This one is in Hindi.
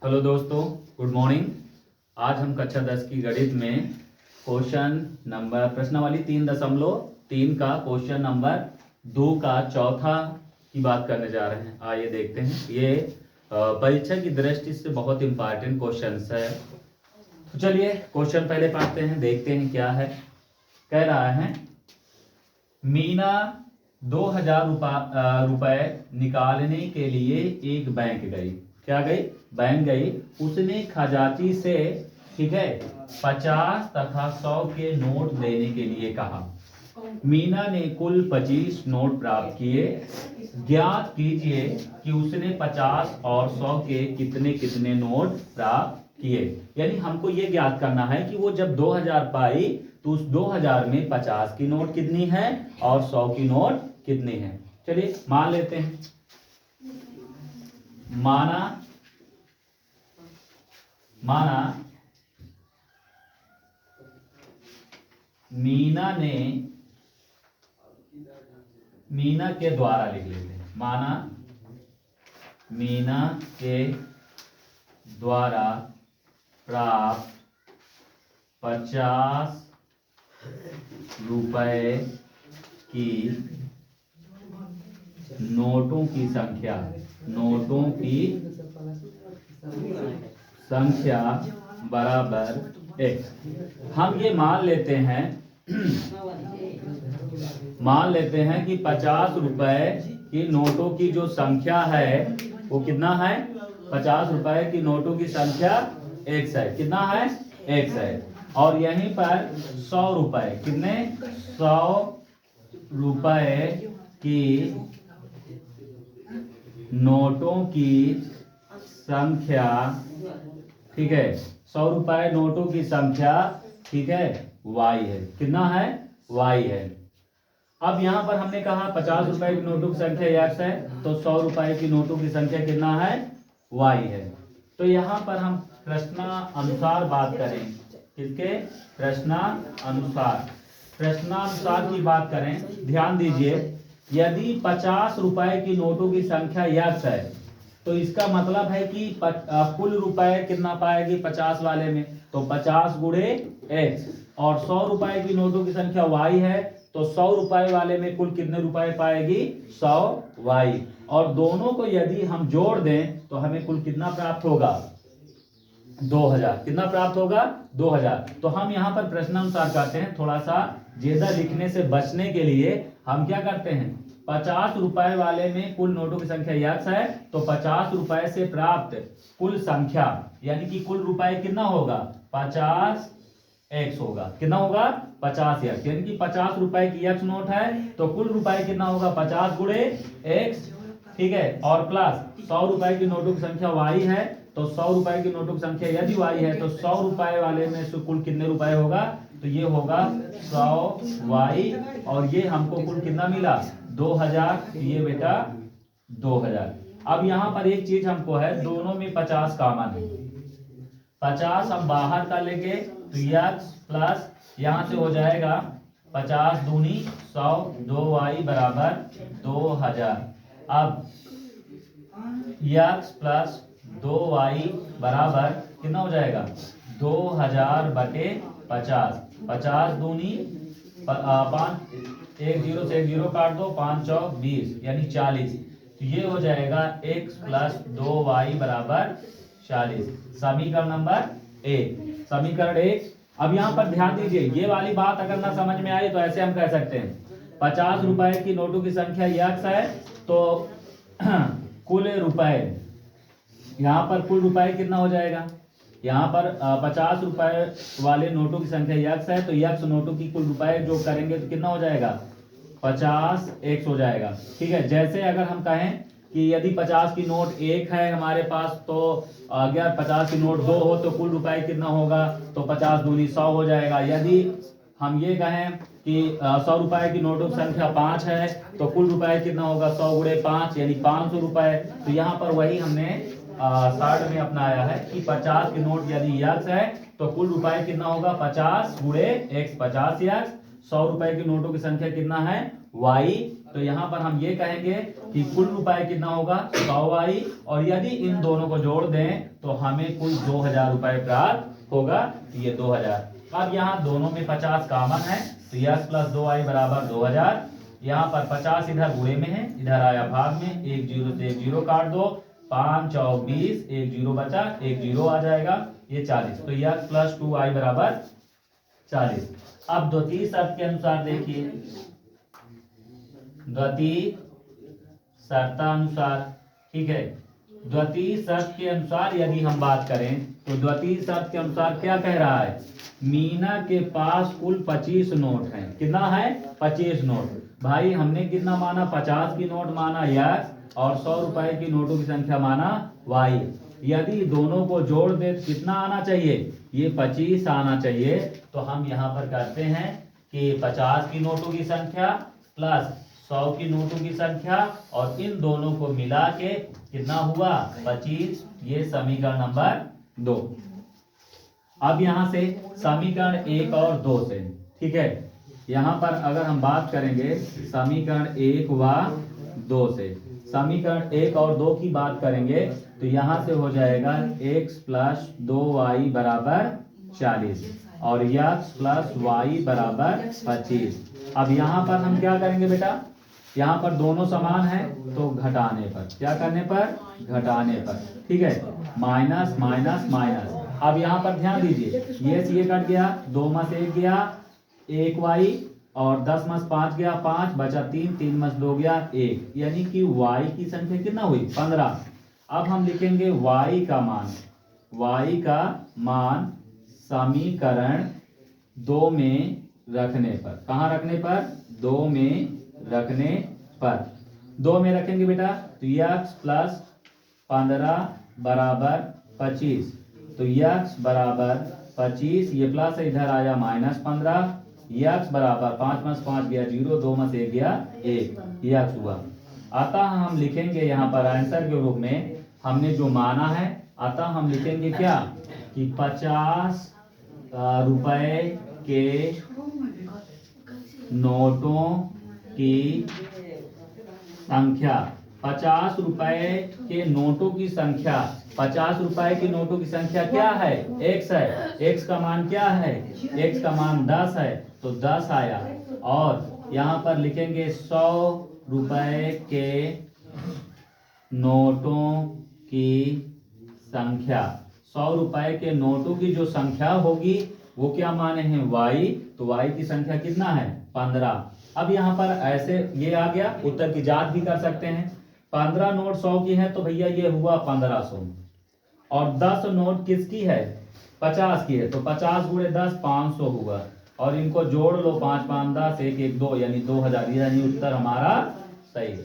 हेलो दोस्तों, गुड मॉर्निंग। आज हम कक्षा 10 की गणित में क्वेश्चन नंबर प्रश्नावली 3.3 का क्वेश्चन नंबर 2 का चौथा की बात करने जा रहे हैं। आइए देखते हैं। ये परीक्षा की दृष्टि से बहुत इंपॉर्टेंट क्वेश्चन है। तो चलिए क्वेश्चन पहले पढ़ते हैं, देखते हैं क्या है। कह रहा है मीना 2000 रुपए निकालने के लिए एक बैंक गई। क्या गई? बैंक गई। उसने खजांची से, ठीक है, 50 तथा 100 के नोट देने के लिए कहा। मीना ने कुल 25 नोट प्राप्त किए। ज्ञात कीजिए कि उसने 50 और 100 के कितने कितने नोट प्राप्त किए। यानी हमको ये ज्ञात करना है कि वो जब 2000 पाई तो उस 2000 में 50 की नोट कितनी है और 100 की नोट कितनी है। चलिए मान लेते हैं। माना मीना के द्वारा लिख लेते हैं। माना मीना के द्वारा प्राप्त 50 रुपए की नोटों की संख्या बराबर x। हम ये मान लेते हैं कि 50 रुपए की नोटों की जो संख्या है वो कितना है? 50 रुपए की नोटों की संख्या x है। कितना है? x है। और यहीं पर 100 रुपए, कितने? 100 रुपए की नोटों की संख्या, ठीक है, 100 रुपए नोटों की संख्या, ठीक है, y है। कितना है? y है। अब यहां पर हमने कहा 50 रुपए की नोटों की संख्या x है, तो 100 रुपए की नोटों की संख्या कितना है? y है। तो यहां पर हम प्रश्नानुसार बात करें। किसके? प्रश्नानुसार की बात करें। ध्यान दीजिए, यदि 50 रुपए की नोटों की संख्या x है तो इसका मतलब है कि कुल रुपए कितना पाएगी 50 वाले में, तो 50 गुणे x। और 100 रुपए की नोटों की संख्या y है, तो 100 रुपए वाले में कुल कितने रुपए पाएगी? 100 y। और दोनों को यदि हम जोड़ दें तो हमें कुल कितना प्राप्त होगा? 2000। कितना प्राप्त होगा? 2000। तो हम यहाँ पर प्रश्नानुसार करते हैं। थोड़ा सा ज्यादा लिखने से बचने के लिए हम क्या करते हैं, 50 रुपए वाले में कुल नोटों की संख्या x है, तो 50 रुपए से प्राप्त कुल संख्या, यानी कि कुल रुपए कितना होगा? 50x होगा। कितना होगा? 50x। यानी कि 50 रुपए की x नोट है तो कुल रुपए कितना होगा? 50 गुणे x, ठीक है, और प्लस 100 रुपए की नोटों की संख्या y है, तो 100 रुपए की नोटों की संख्या यदि y है तो 100 रुपए वाले में से कुल कितने रुपए होगा? तो ये होगा 100y। और ये हमको कुल कितना मिला? 2000। ये बेटा 2000। अब यहाँ पर एक चीज हमको है, दोनों में 50 कॉमन है। 50 हम बाहर का लेंगे तो x प्लस यहाँ से हो जाएगा 50 दूनी 100, 2y बराबर 2000। अब x प्लस 2y बराबर कितना हो जाएगा? 2000 बटे 50। 50 दूनी 5, 1 0 से 1 0 काट दो, 5 चौक 20, यानी 40। तो ये हो जाएगा x प्लस 2y बराबर 40। समीकरण नंबर 1। समीकरण 1। अब यहाँ पर ध्यान दीजिए, ये वाली बात अगर ना समझ में आई तो ऐसे हम कह सकते हैं 50 रुपए की नोटों की संख्या x है, तो कुल रुपए, यहाँ पर कुल रुपए कितना हो जाएगा? यहाँ पर 50 रुपए वाले नोटों की संख्या x है, तो x नोटों की कुल रुपए जो करेंगे तो कितना हो जाएगा? 50x हो जाएगा। ठीक है। जैसे अगर हम कहें कि यदि 50 की नोट 1 है हमारे पास, तो अगर 50 की नोट 2 हो तो कुल रुपए कितना होगा? तो 50 दूनी 100 हो जाएगा। यदि हम ये कहें कि 100 रुपए की नोटों की संख्या 5 है तो कुल रुपए कितना होगा? 100 गुणे 5 यानी 500 रुपए। तो यहाँ पर वही हमने शॉर्ट में अपनाया है कि 50 की नोट यदि x है तो कुल रुपए कितना होगा? 50 गुणे x, 50 x। 100 रुपए की नोटों की संख्या कितना है? y, तो यहाँ पर हम ये कहेंगे कि कुल रुपए कितना होगा 100y, और यदि इन दोनों को जोड़ दें तो हमें कुल 2000 रुपए प्राप्त होगा। ये 2000। अब यहाँ दोनों में 50 कॉमन है, तो x + 2y बराबर 2000। यहाँ पर 50 इधर गुणे में है, इधर आया भाग में, 1 0 से 1 0 काट दो, 5 चौक 20, 1 0 बचा, 1 0 आ जाएगा, ये 40। तो x + 2y बराबर 40। अब द्वितीय शर्त के अनुसार देखिए, द्वितीय शर्तानुसार, ठीक है, द्वितीय शर्त के अनुसार यदि हम बात करें तो द्वितीय शर्त के अनुसार क्या कह रहा है, मीना के पास कुल 25 नोट हैं। कितना है? 25 नोट। भाई हमने कितना माना, 50 की नोट माना x, और 100 रुपए की नोटों की संख्या माना y। यदि दोनों को जोड़ दे तो कितना आना चाहिए, ये 25 आना चाहिए। तो हम यहाँ पर करते हैं कि 50 की नोटों की संख्या प्लस 100 की नोटों की संख्या, और इन दोनों को मिला के कितना हुआ, 25। ये समीकरण नंबर 2। अब यहाँ से समीकरण 1 और 2 से, ठीक है, यहाँ पर अगर हम बात करेंगे समीकरण 1 व 2 से, समीकरण 1 और 2 की बात करेंगे तो यहाँ से हो जाएगा x + 2y बराबर 40 और x + y बराबर 25। अब यहाँ पर हम क्या करेंगे बेटा, यहाँ पर दोनों समान है तो घटाने पर, क्या करने पर, घटाने पर, ठीक है, माइनस माइनस माइनस। अब यहाँ पर ध्यान दीजिए, ये से ये कट गया, 2 में से 1 गया, 1y, और 10 में 5 गया, 5 बचा 3, 3 में 2 गया 1, यानी कि y की संख्या कितना हुई, 15। अब हम लिखेंगे y का मान समीकरण 2 में रखने पर, कहाँ रखने पर, 2 में रखने पर, 2 में रखेंगे बेटा तो x + 15 बराबर 25, तो x बराबर 25, ये प्लस इधर आया -15, x बराबर 5 में 5 गया 0, 2 में से 1 गया 1, x हुआ। अतः हम लिखेंगे यहाँ पर आंसर के रूप में हमने जो माना है, अतः हम लिखेंगे क्या कि 50 रुपए के नोटों की संख्या, 50 रुपए के नोटों की संख्या, 50 रुपए की नोटों की संख्या क्या है, x है, x का मान क्या है, x का मान 10 है, तो 10 आया। और यहाँ पर लिखेंगे 100 रुपए के नोटों की संख्या, 100 रुपए के नोटों की जो संख्या होगी वो क्या माने हैं, y, तो y की संख्या कितना है, 15। अब यहाँ पर ऐसे ये आ गया, उत्तर की जांच भी कर सकते हैं। 15 नोट 100 की है तो भैया ये हुआ 1500, और 10 नोट किसकी है, 50 की है, तो 50 गुणे 10 500 हुआ, और इनको जोड़ लो, 5 5 10 1 1 2, यानी 2000, यानी उत्तर हमारा सही है।